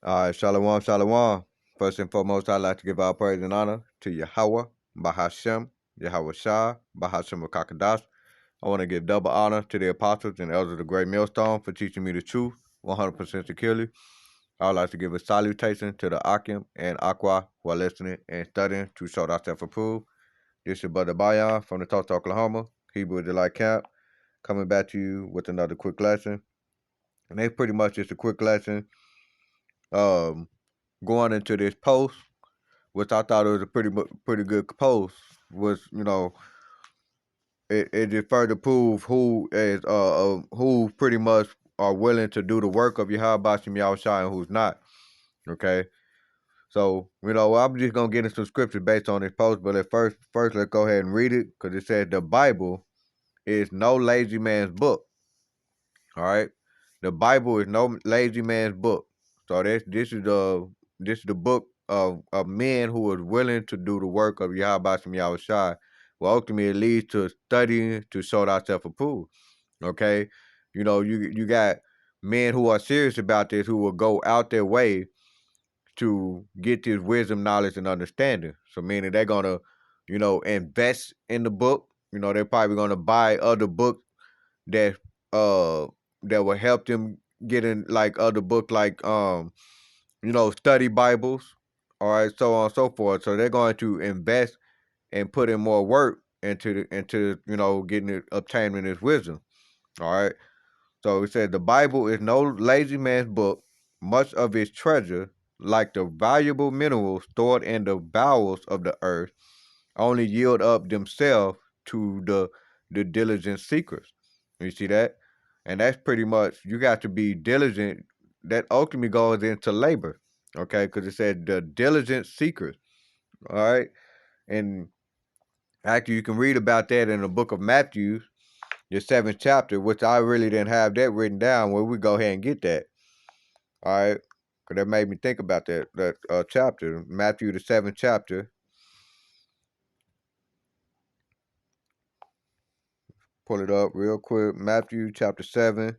All right, Shalom, Shalom. First and foremost, I'd like to give our praise and honor to Yahweh, Bahashem, Yahweh Shah, Bahashem Kakadash. I want to give double honor to the apostles and elders of the great millstone for teaching me the truth 100% securely. I would like to give a salutation to the Akim and Aqua who are listening and studying to show thyself approved. This is your brother Bayan from the Tulsa, Oklahoma, Hebrew Delight Camp, coming back to you with another quick lesson. And it's pretty much just a quick lesson. Going into this post, which I thought it was a pretty good post, was it just further prove who pretty much are willing to do the work of Yahweh Shem Yahushua and who's not. Okay, so I'm just gonna get into some scriptures based on this post, but at first let's go ahead and read it because it says the Bible is no lazy man's book. All right, the Bible is no lazy man's book. So this is the book of men who are willing to do the work of Yahweh Shem Yahushua. Well, ultimately it leads to studying to show thyself approved. Okay, you got men who are serious about this who will go out their way to get this wisdom, knowledge, and understanding. So meaning they're gonna, invest in the book. They're probably gonna buy other books that uh that will help them get in like other books like study Bibles, all right, so on and so forth. So they're going to invest and put in more work into getting it obtaining this wisdom. All right. So it said the Bible is no lazy man's book. Much of its treasure, like the valuable minerals stored in the bowels of the earth, only yield up themselves to the diligent seekers. You see that? And that's pretty much you got to be diligent. That ultimately goes into labor. Okay, because it said the diligent seekers. All right. And actually you can read about that in the book of Matthew, the 7th chapter, which I really didn't have that written down. Where we go ahead and get that. All right. Because that made me think about that chapter, Matthew the 7th chapter. Pull it up real quick. Matthew chapter 7.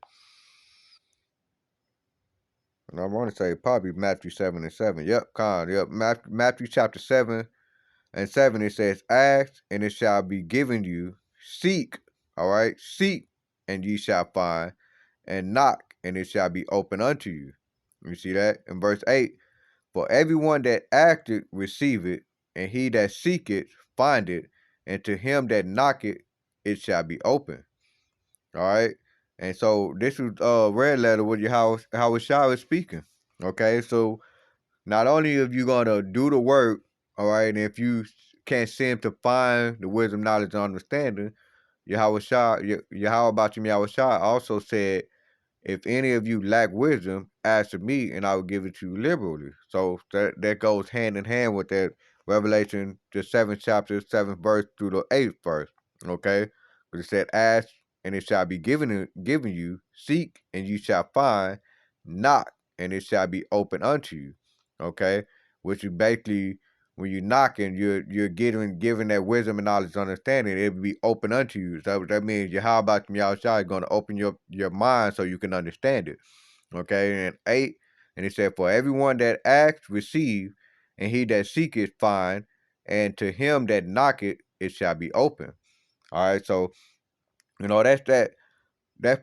And I want to say probably Matthew 7 and 7. Yep, Yep. Matthew chapter 7 and 7, it says, ask and it shall be given you. Seek, all right? Seek and ye shall find. And knock and it shall be open unto you. You see that? In verse 8, for everyone that asketh receiveth, and he that seeketh findeth, and to him that knocketh it shall be open. All right. And so this is red letter with your how Shah is speaking. Okay, so not only if you're gonna do the work, all right, and if you can't seem to find the wisdom, knowledge, and understanding, Yahweh Shah, Yahweh about you, Yahweh Shah also said, if any of you lack wisdom, ask of me, and I will give it to you liberally. So that goes hand in hand with that Revelation, the 7th chapter, 7th verse through the 8th verse. Okay, because it said, "Ask, and it shall be given you; seek, and you shall find; knock, and it shall be open unto you." Okay, which is basically when you're knocking, you're giving that wisdom and knowledge and understanding, it will be open unto you. So that means Yahweh Shah is going to open your mind so you can understand it. Okay, and 8, and it said, for everyone that asks, receive, and he that seeketh, find, and to him that knocketh, it shall be open. All right, so that's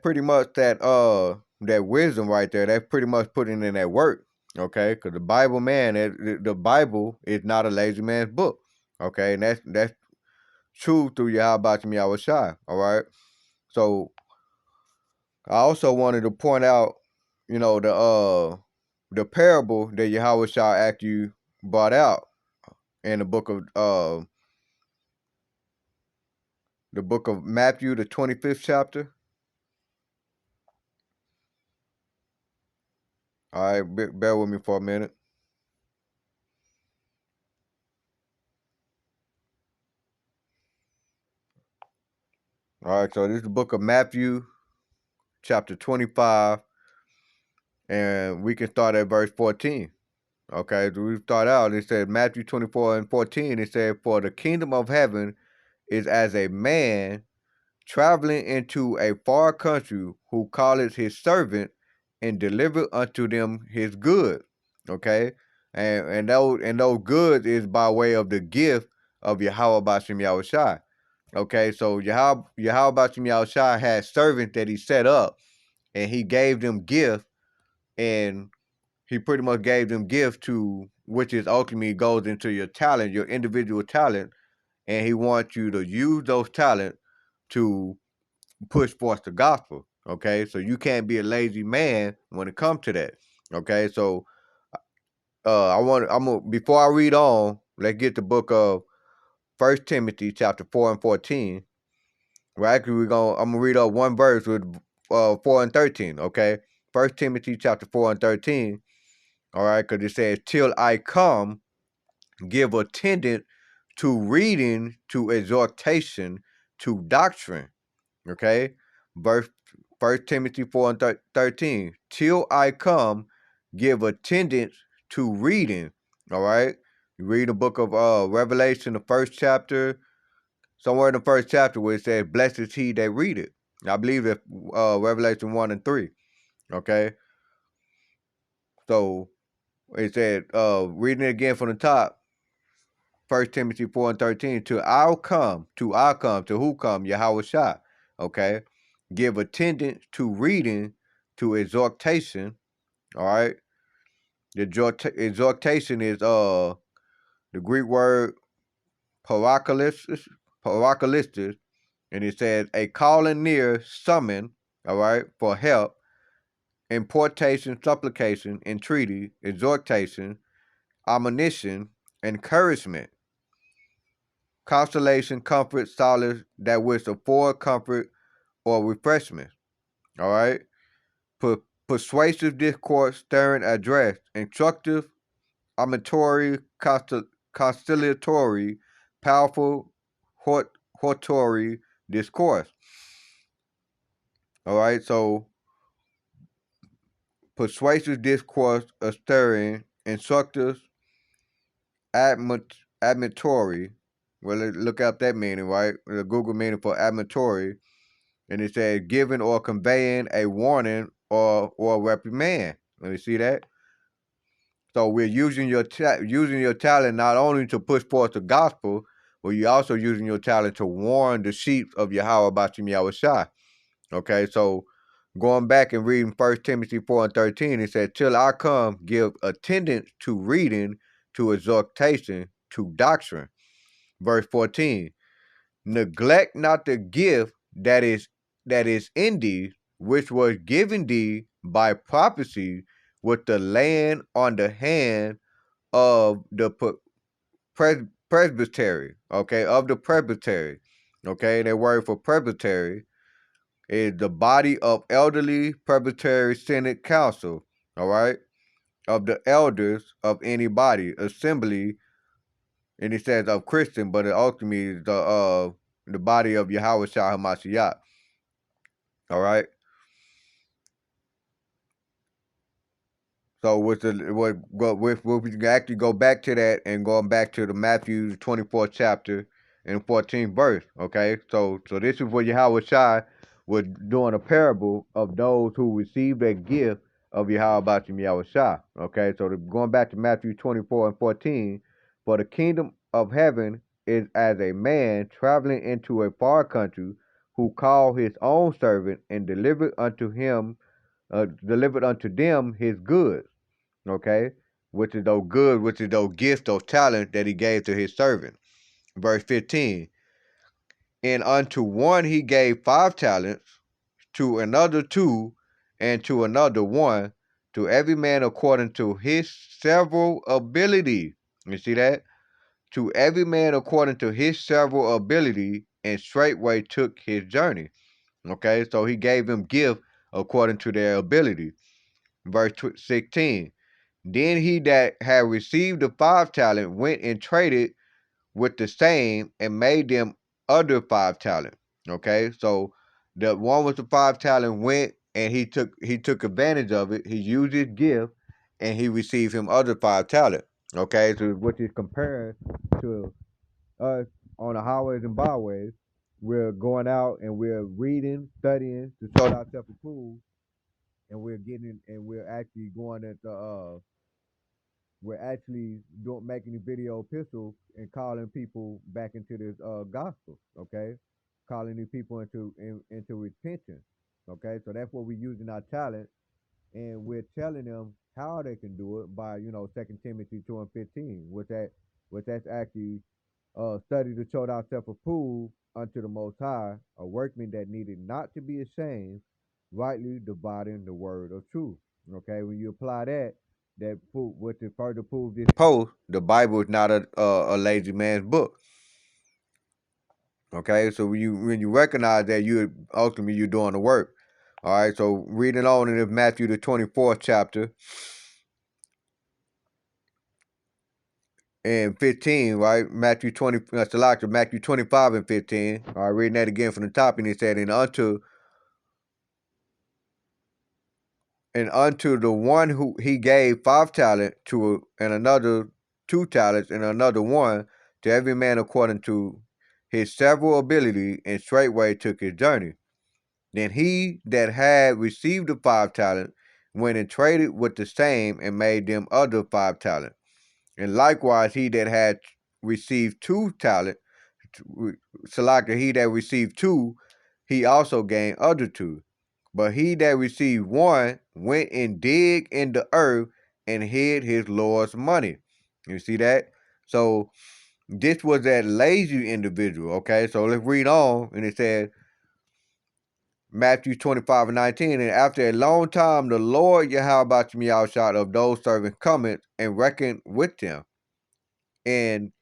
pretty much that wisdom right there. That's pretty much putting in that work. Okay, because the Bible, man, the Bible is not a lazy man's book. Okay, and that's true through Yahweh Yahweh Shai. All right, so I also wanted to point out, the parable that Yahweh Shai actually brought out in the book of Matthew, the 25th chapter. All right, bear with me for a minute. All right, so this is the book of Matthew, chapter 25, and we can start at verse 14. Okay, so we start out, it said Matthew 24 and 14, it said, for the kingdom of heaven is as a man traveling into a far country who calleth his servant and delivered unto them his goods. Okay, and those goods is by way of the gift of Yahweh Bashim Yahushai. Okay, so Yahweh Bashim Yahushai had servants that he set up, and he gave them gift, and he pretty much gave them gift to which is ultimately goes into your talent, your individual talent, and he wants you to use those talents to push forth the gospel. Okay, so you can't be a lazy man when it comes to that. Okay, so before I read on, let's get the book of First Timothy chapter 4 and 14. Well, actually, I'm gonna read up one verse with 4 and 13. Okay, First Timothy chapter 4 and 13. All right, because it says, "Till I come, give attendance to reading, to exhortation, to doctrine." Okay, verse First Timothy 4 and 13. "Till I come, give attendance to reading." All right, you read the book of Revelation, the first chapter, somewhere in the first chapter where it says, "Blessed is he that read it." I believe that Revelation 1 and 3. Okay, so it said, reading it again from the top, First Timothy 4 and 13, "To who come? Yahweh Shai." Okay, give attendance to reading, to exhortation. All right, the exhortation is the Greek word parakalystis, and it says a calling near, summon. All right, for help, importation, supplication, entreaty, exhortation, admonition, encouragement, consolation, comfort, solace, that which afford comfort or refreshment. All right. Persuasive discourse, stirring address, instructive, amatory, conciliatory, powerful, hortatory discourse. All right. So persuasive discourse, a stirring, instructive, admonitory. Well, look up that meaning, right? The Google meaning for admonitory, and it says giving or conveying a warning or reprimand. Let me see that. So we're using your talent not only to push forth the gospel, but you're also using your talent to warn the sheep of Yahweh Bashim Yahushai. Okay, so going back and reading First Timothy 4 and 13, it says, "Till I come, give attendance to reading, to exhortation, to doctrine." Verse 14, "Neglect not the gift that is in thee, which was given thee by prophecy with the laying on the hand of the presbytery." Okay, of the presbytery. Okay, that word for presbytery is the body of elderly presbytery synod council. All right, of the elders of any body, assembly, and it says of Christian, but it ultimately is the body of Yahweh Shah Hamashiach. All right. So what we can actually go back to that and going back to the Matthew 24th chapter and 14th verse. Okay. So this is where Yahweh Shai was doing a parable of those who received a gift of Yahweh Bashim Yahweh Shai. Okay. So going back to Matthew 24 and 14, "For the kingdom of heaven is as a man traveling into a far country, who called his own servant and delivered unto them his goods." Okay, which is those gifts, those talents that he gave to his servant. Verse 15, "And unto one he gave 5 talents, to another 2, and to another 1, to every man according to his several ability." You see that? "To every man according to his several ability, and straightway took his journey." Okay, so he gave them gift according to their ability. Verse 16, "Then he that had received the 5 talent went and traded with the same, and made them other 5 talent." Okay, so the one with the 5 talent went and he took advantage of it. He used his gift, and he received him other 5 talent. Okay, so which is compared to us on the highways and byways. We're going out and we're reading, studying to show ourselves approved, and we're actually going into we're actually making a video epistle and calling people back into this gospel, okay? Calling these people into repentance, okay? So that's what we're using our talent, and we're telling them how they can do it by, 2 Timothy 2:15, which that's actually study to show thyself approved unto the Most High, a workman that needed not to be ashamed, rightly dividing the word of truth. Okay, when you apply that, what to further prove this post, the Bible is not a lazy man's book. Okay, so when you recognize that, you're doing the work. All right, so reading on in Matthew the 24th chapter and 15, right? Matthew 25 and 15. All right, reading that again from the top, and he said, and unto the one who he gave 5 talents to, and another 2 talents, and another 1, to every man according to his several ability, and straightway took his journey. Then he that had received the 5 talents went and traded with the same, and made them other 5 talents. And likewise he that had received 2 talents, he that received 2, he also gained other 2. But he that received 1 went and dig in the earth and hid his Lord's money. You see that? So this was that lazy individual. Okay, so let's read on, and it says, Matthew 25 and 19, and after a long time, the Lord Yahweh of those servants cometh and reckoned with them. And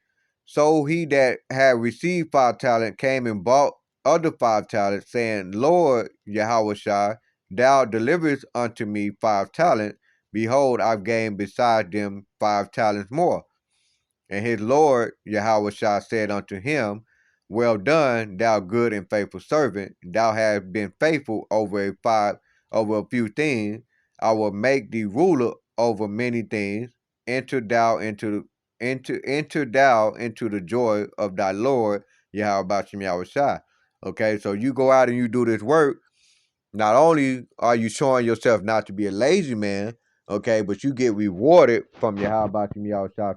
so he that had received 5 talents came and bought other 5 talents, saying, Lord Yahweh, thou deliverest unto me 5 talents. Behold, I've gained beside them 5 talents more. And his Lord Yahweh said unto him, Well done, thou good and faithful servant. Thou hast been faithful over a few things. I will make thee ruler over many things. Enter thou into the joy of thy Lord Yahweh. Okay, so you go out and you do this work. Not only are you showing yourself not to be a lazy man, okay, but you get rewarded from Yahweh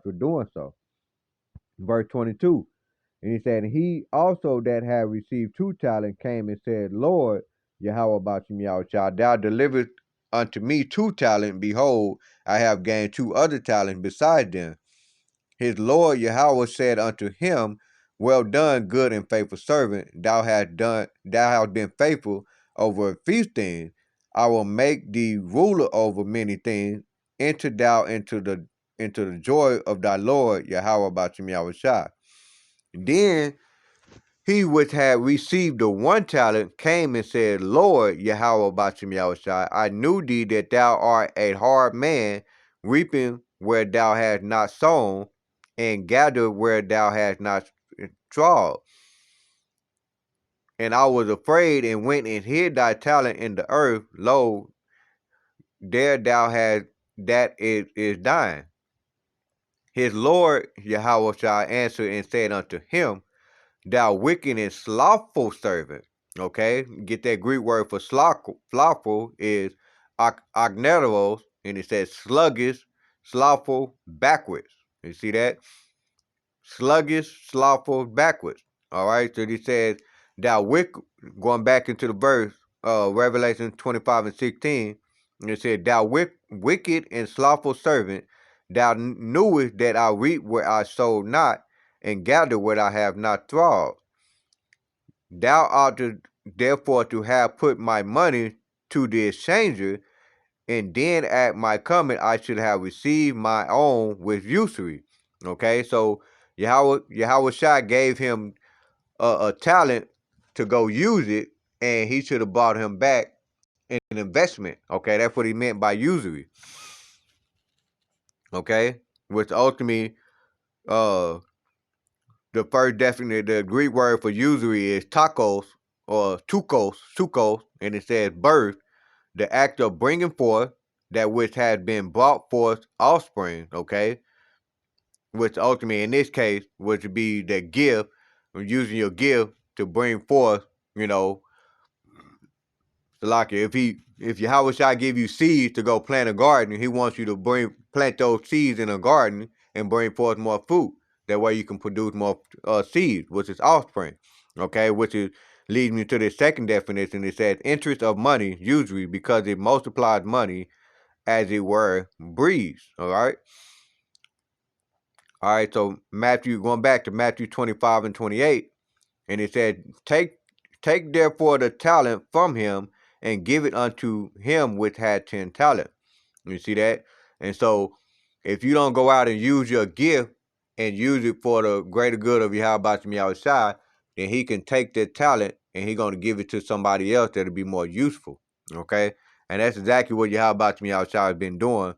for doing so. Verse 22. And he said, he also that had received 2 talents came and said, Lord, Yahweh Bashim thou delivered unto me 2 talents. Behold, I have gained 2 other talents beside them. His Lord Yahweh said unto him, Well done, good and faithful servant. Thou hast been faithful over a few things. I will make thee ruler over many things. Enter thou into the joy of thy Lord Yahweh Bashim Yahushua. Then he which had received the 1 talent came and said, Lord Yahweh Bashim Yahushua, I knew thee that thou art a hard man, reaping where thou hast not sown, and gather where thou hast not strawed. And I was afraid, and went and hid thy talent in the earth. Lo, there thou hast that is thine. His Lord Yahweh answered and said unto him, Thou wicked and slothful servant. Okay, get that Greek word for slothful is agneros, and it says sluggish, slothful, backwards. You see that? Sluggish, slothful, backwards. All right, so he says, thou wicked, going back into the verse, Revelation 25 and 16, and it said, thou wicked and slothful servant, thou knewest that I reap where I sowed not, and gather where I have not strawed. Thou ought therefore to have put my money to the exchanger, and then at my coming I should have received my own with usury. Okay, so Yahweh Shai gave him a talent to go use it, and he should have bought him back in an investment. Okay, that's what he meant by usury. Okay, which ultimately, the first definite, the Greek word for usury is takos or tukos, and it says birth, the act of bringing forth that which has been brought forth offspring, okay? Which ultimately in this case would be the gift, using your gift to bring forth, Salaki, if Yahweh Shai give you seeds to go plant a garden, he wants you to plant those seeds in a garden and bring forth more fruit. That way you can produce more seeds, which is offspring. Okay, which is leads me to the second definition. It says interest of money, usually because it multiplies money, as it were, breeds. All right, so Matthew, going back to Matthew 25 and 28, and it said, Take therefore the talent from him and give it unto him which had 10 talents. You see that? And so if you don't go out and use your gift and use it for the greater good of Yahweh Shai, then he can take that talent and he's going to give it to somebody else that'll be more useful. Okay? And that's exactly what Yahweh Shai has been doing,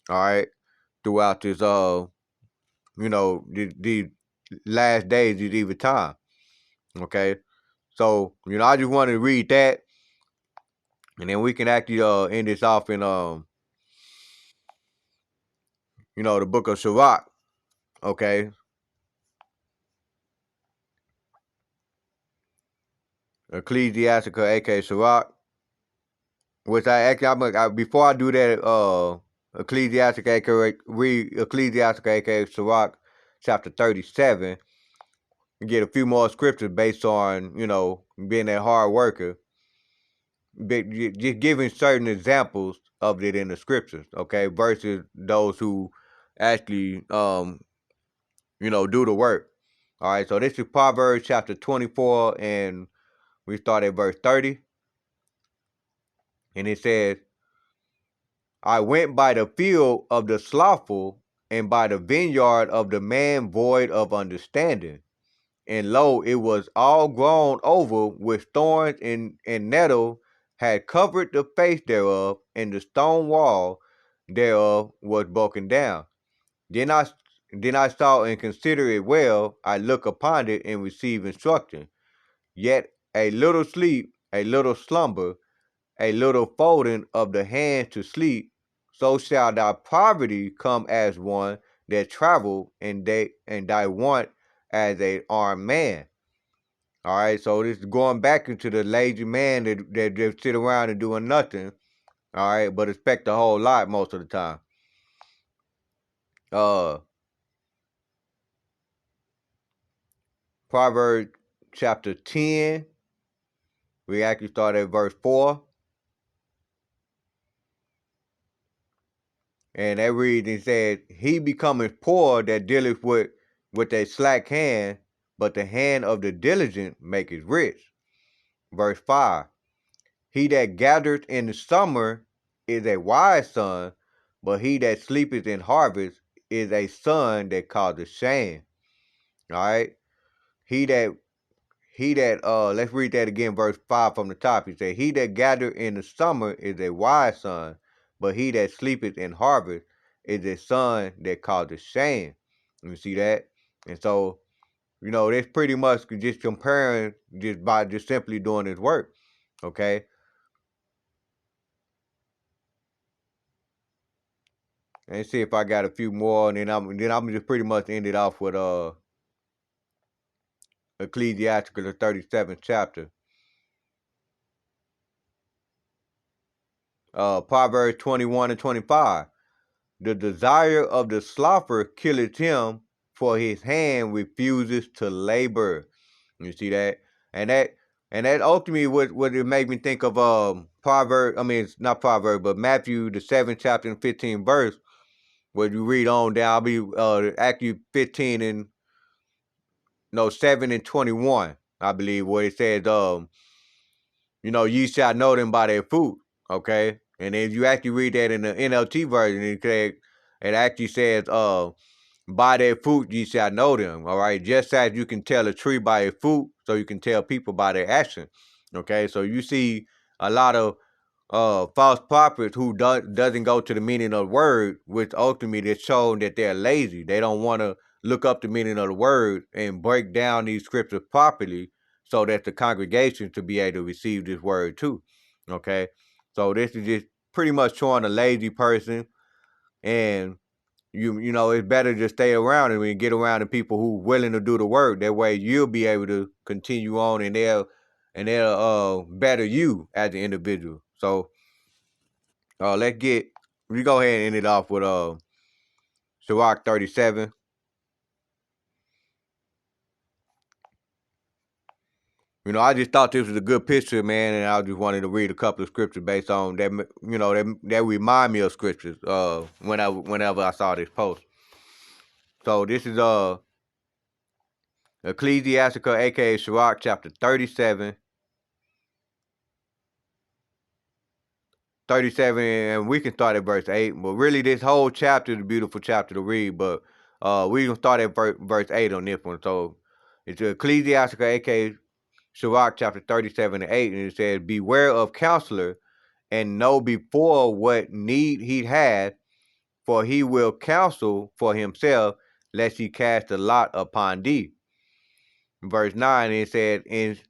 all right, throughout this the last days, these evil time. Okay. So, I just wanted to read that, and then we can actually end this off in the book of Sirach. Okay. Ecclesiastica, aka Sirach. Which before I do that, Ecclesiastica, aka read Ecclesiastica, aka Sirach, chapter 37, and get a few more scriptures based on, being a hard worker. Just giving certain examples of it in the scriptures, okay, versus those who actually do the work. All right, so this is Proverbs chapter 24, and we start at verse 30. And it says, I went by the field of the slothful, and by the vineyard of the man void of understanding. And lo, it was all grown over with thorns, and nettle had covered the face thereof, and the stone wall thereof was broken down. Then I saw and consider it well. I look upon it and receive instruction. Yet a little sleep, a little slumber, a little folding of the hand to sleep, so shall thy poverty come as one that travel, and thy want as a armed man. All right, so this is going back into the lazy man that just sit around and doing nothing. All right, but expect a whole lot most of the time. Proverbs chapter 10. We actually start at verse 4. And that reads and says, He becometh poor that dealeth with a slack hand, but the hand of the diligent maketh rich. Verse 5. He that gathereth in the summer is a wise son, but he that sleepeth in harvest is a son that causeth shame. All right. He that let's read that again, verse 5 from the top. He said, He that gathereth in the summer is a wise son, but he that sleepeth in harvest is a son that causeth shame. You see that? And so, that's pretty much just comparing just by just simply doing his work. Okay. And see if I got a few more, and then I'm just pretty much end it off with Ecclesiasticus, the 37th chapter. Proverbs 21 and 25. The desire of the scoffer killeth him, for his hand refuses to labor. You see that? And that ultimately what it made me think of Proverbs. I mean, it's not Proverbs, but Matthew the 7th chapter and 15th verse, where you read on down. I'll be actually 15 and 7 and 21, I believe, where it says ye shall know them by their fruit. Okay, and if you actually read that in the NLT version, it actually says by their fruit ye shall know them. All right, just as you can tell a tree by its fruit, so you can tell people by their action. Okay, so you see a lot of false prophets who doesn't go to the meaning of the word, which ultimately is showing that they're lazy. They don't want to look up the meaning of the word and break down these scriptures properly, so that the congregation to be able to receive this word too. Okay, so this is just pretty much showing a lazy person, and it's better to stay around and get around the people who willing to do the work. That way you'll be able to continue on, and and they'll better you as an individual. So we go ahead and end it off with Sirach 37. I just thought this was a good picture, man, and I just wanted to read a couple of scriptures based on that. That remind me of scriptures. Whenever I saw this post. So this is Ecclesiastica, aka Sirach, chapter 37. 37, and we can start at verse 8. But really, this whole chapter is a beautiful chapter to read. But we can start at verse 8 on this one. So it's Ecclesiastica, aka Sirach, chapter 37 and 8, and it says, "Beware of counselor, and know before what need he hath, for he will counsel for himself, lest he cast a lot upon thee." Verse 9, it said, and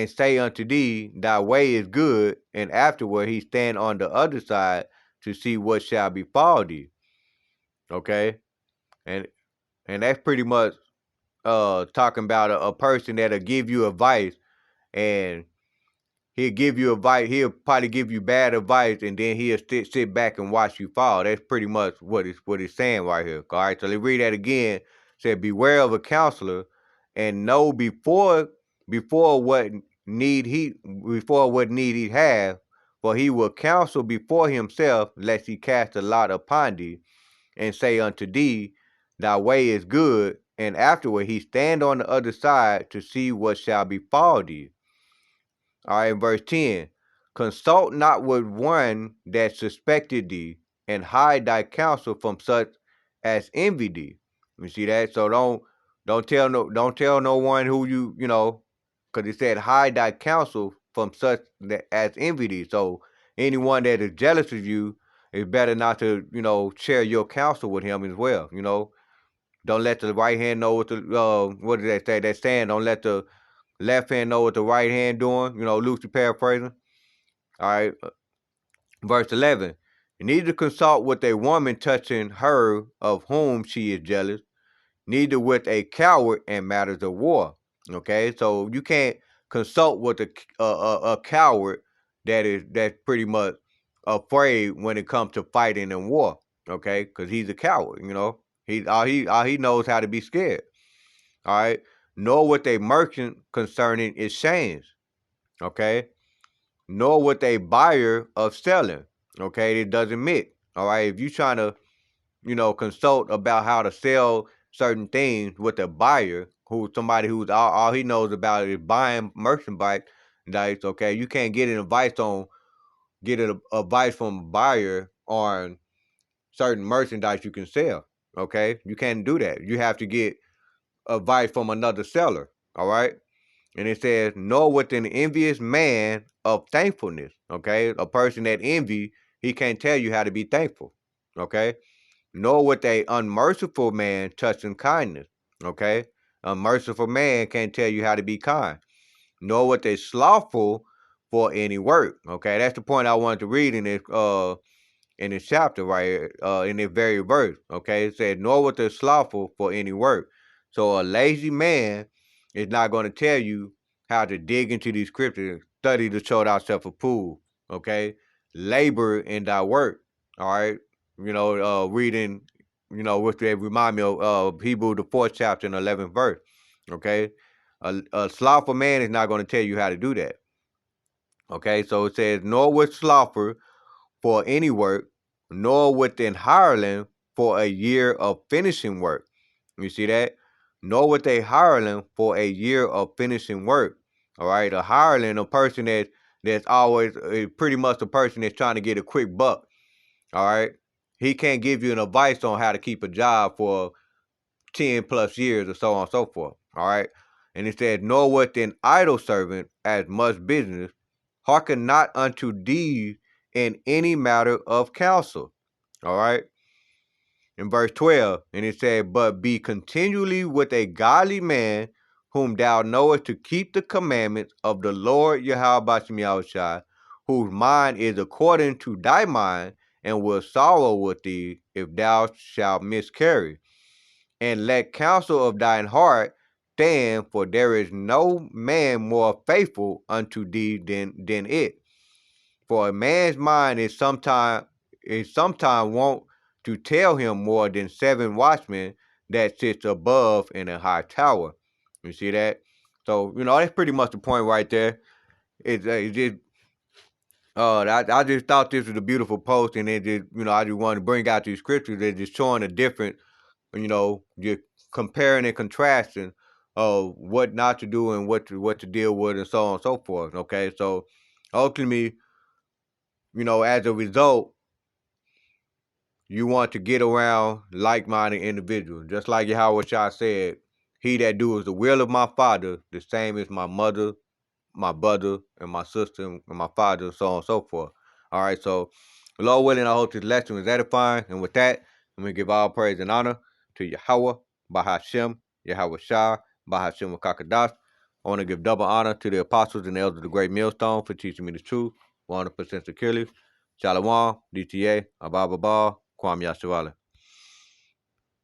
say unto thee, thy way is good, and afterward he stand on the other side to see what shall befall thee. Okay? And that's pretty much talking about a person that'll give you advice, and he'll give you advice. He'll probably give you bad advice, and then he'll sit back and watch you fall. That's pretty much what it's saying right here. All right, so let's read that again. It said, beware of a counselor, and know before what need he have, for he will counsel before himself, lest he cast a lot upon thee, and say unto thee, thy way is good, and afterward he stand on the other side to see what shall befall thee. All right, verse 10. Consult not with one that suspected thee, and hide thy counsel from such as envy thee. You see that? So don't tell no one who because it said hide thy counsel from such as envy thee. So anyone that is jealous of you, it's better not to share your counsel with him as well. Don't let the right hand know what what did they say? That saying, don't let the left hand know what the right hand doing. Loosely paraphrasing. All right. Verse 11. Neither consult with a woman touching her of whom she is jealous, neither with a coward in matters of war. Okay, so you can't consult with a coward that's pretty much afraid when it comes to fighting in war. Okay, because he's a coward. He knows how to be scared. All right, nor with a merchant concerning exchange. Okay, nor with a buyer of selling. Okay, it doesn't mix. All right, if you trying to consult about how to sell certain things with a buyer somebody who's all he knows about is buying merchandise, okay, you can't get advice from a buyer on certain merchandise you can sell. Okay, you can't do that. You have to get advice from another seller. All right. And it says, nor with an envious man of thankfulness. Okay. A person that envy, he can't tell you how to be thankful. Okay. Nor with a unmerciful man touching kindness. Okay. A merciful man can't tell you how to be kind. Nor with a slothful for any work. Okay. That's the point I wanted to read in this chapter right here, in this very verse. Okay. It said, nor with a slothful for any work. So a lazy man is not going to tell you how to dig into these scriptures and study to show thyself approved. Okay. Labor in thy work. All right. Reading, which they remind me of Hebrew, the 4th chapter and 11th verse. Okay. A slothful man is not going to tell you how to do that. Okay. So it says, nor with slothful for any work, nor with an hireling for a year of finishing work. You see that? Nor with a hireling for a year of finishing work. All right, a hireling, a person that's always pretty much a person that's trying to get a quick buck. All right, he can't give you an advice on how to keep a job for 10 plus years or so on and so forth. All right, and it says, nor with an idle servant as much business, hearken not unto these in any matter of counsel. All right. In verse 12, and it said, but be continually with a godly man whom thou knowest to keep the commandments of the Lord Yahweh Yahushua, whose mind is according to thy mind, and will sorrow with thee if thou shalt miscarry. And let counsel of thine heart stand, for there is no man more faithful unto thee than it. For a man's mind is sometime wont to tell him more than 7 watchmen that sits above in a high tower. You see that? So, that's pretty much the point right there. It's just, I just thought this was a beautiful post, and it just, I just wanted to bring out these scriptures that just showing a different, just comparing and contrasting of what not to do and what to deal with, and so on and so forth. Okay, so ultimately, as a result, you want to get around like-minded individuals. Just like Yahweh Shah said, he that doeth the will of my Father, the same as my mother, my brother, and my sister, and my father, so on and so forth. All right, so Lord willing, I hope this lesson was edifying. And with that, let me give all praise and honor to Yahweh, Bahashem, Yahweh Shah, Bahashem Kakadash. I want to give double honor to the apostles and the elders of the Great Millstone for teaching me the truth 100% securely. Shalom, DTA, Abba, Kwam Yasharala.